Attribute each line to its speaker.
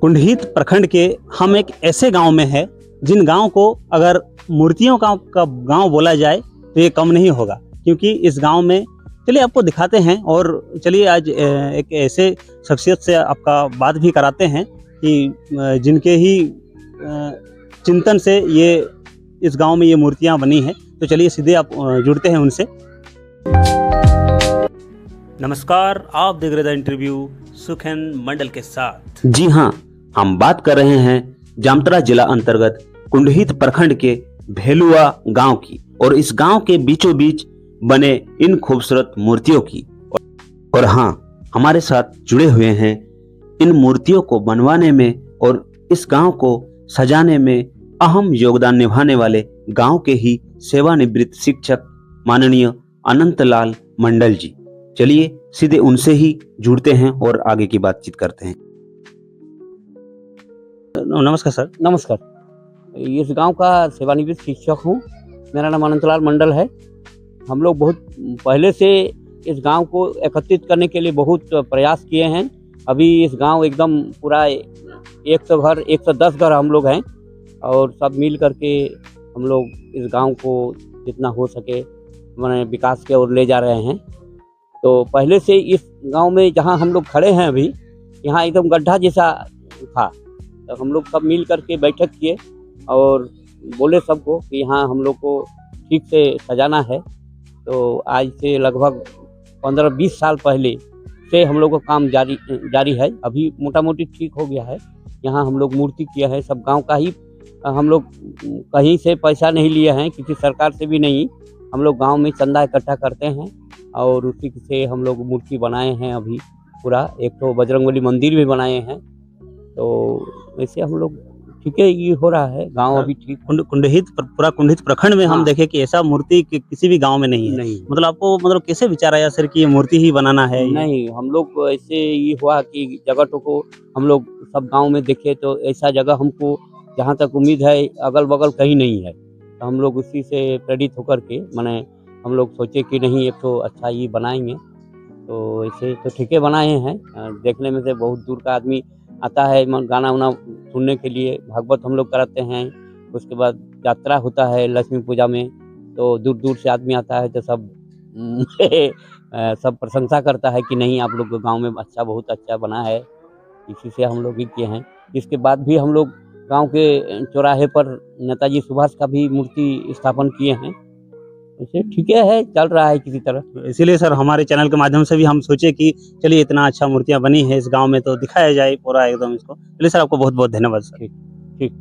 Speaker 1: कुंडहित प्रखंड के हम एक ऐसे गांव में है जिन गांव को अगर मूर्तियों का गांव बोला जाए तो ये कम नहीं होगा, क्योंकि इस गांव में चलिए आपको दिखाते हैं। और चलिए आज एक ऐसे शख्सियत से आपका बात भी कराते हैं कि जिनके ही चिंतन से ये इस गांव में ये मूर्तियां बनी हैं। तो चलिए सीधे आप जुड़ते हैं उनसे। नमस्कार, आप देख रहे थे इंटरव्यू सुखेन मंडल के साथ। जी हाँ, हम बात कर रहे हैं जामताड़ा जिला अंतर्गत कुंडहित प्रखंड के भेलुआ गांव की और इस गांव के बीचों बीच बने इन खूबसूरत मूर्तियों की। और हाँ, हमारे साथ जुड़े हुए हैं इन मूर्तियों को बनवाने में और इस गांव को सजाने में अहम योगदान निभाने वाले गांव के ही सेवानिवृत्त शिक्षक माननीय अनंतलाल मंडल जी। चलिए सीधे उनसे ही जुड़ते हैं और आगे की बातचीत करते हैं। नमस्कार सर।
Speaker 2: नमस्कार। इस गांव का सेवानिवृत्त शिक्षक हूं। मेरा नाम अनंतलाल मंडल है। हम लोग बहुत पहले से इस गांव को एकत्रित करने के लिए बहुत प्रयास किए हैं। अभी इस गांव एकदम पूरा 110 घर हम लोग हैं और सब मिल करके हम लोग इस गांव को जितना हो सके मैंने विकास की ओर ले जा रहे हैं। तो पहले से इस गांव में जहां हम लोग खड़े हैं अभी, यहाँ एकदम गड्ढा जैसा था। तो हम लोग सब मिल करके बैठक किए और बोले सबको कि यहाँ हम लोग को ठीक से सजाना है। तो आज से लगभग 15-20 साल पहले से हम लोग का काम जारी है। अभी मोटा मोटी ठीक हो गया है। यहाँ हम लोग मूर्ति किया है, सब गांव का ही। हम लोग कहीं से पैसा नहीं लिए हैं, किसी सरकार से भी नहीं। हम लोग गांव में चंदा इकट्ठा करते हैं और उसी से हम लोग मूर्ति बनाए हैं। अभी पूरा एक तो बजरंगबली मंदिर भी बनाए हैं। तो वैसे हम लोग ठीक है, ये हो रहा है गांव अभी ठीक।
Speaker 1: पूरा कुंडहित प्रखंड में हम देखे कि ऐसा मूर्ति किसी भी गांव में नहीं है।
Speaker 2: नहीं।
Speaker 1: मतलब आपको कैसे विचार आया सर कि ये मूर्ति ही बनाना है?
Speaker 2: नहीं, हम लोग ऐसे ये हुआ कि जगह को हम लोग सब गांव में देखे तो ऐसा जगह हमको जहाँ तक उम्मीद है अगल बगल कहीं नहीं है। तो हम लोग उसी से प्रेरित होकर के मैंने हम लोग सोचे कि नहीं एक तो अच्छा ये बनाएंगे। तो ऐसे तो ठीक है बनाए हैं। देखने में से बहुत दूर का आदमी आता है गाना वाना सुनने के लिए। भागवत हम लोग कराते हैं। उसके बाद यात्रा होता है लक्ष्मी पूजा में, तो दूर दूर से आदमी आता है। तो सब सब प्रशंसा करता है कि नहीं आप लोग गांव में अच्छा, बहुत अच्छा बना है। इसी से हम लोग ही किए हैं। इसके बाद भी हम लोग गांव के चौराहे पर नेताजी सुभाष का भी मूर्ति स्थापन किए हैं। ऐसे ठीक है, चल रहा है किसी तरह।
Speaker 1: इसीलिए सर हमारे चैनल के माध्यम से भी हम सोचे कि चलिए इतना अच्छा मूर्तियां बनी है इस गांव में तो दिखाया जाए पूरा एकदम इसको। चलिए सर, आपको बहुत बहुत धन्यवाद सर।
Speaker 2: ठीक।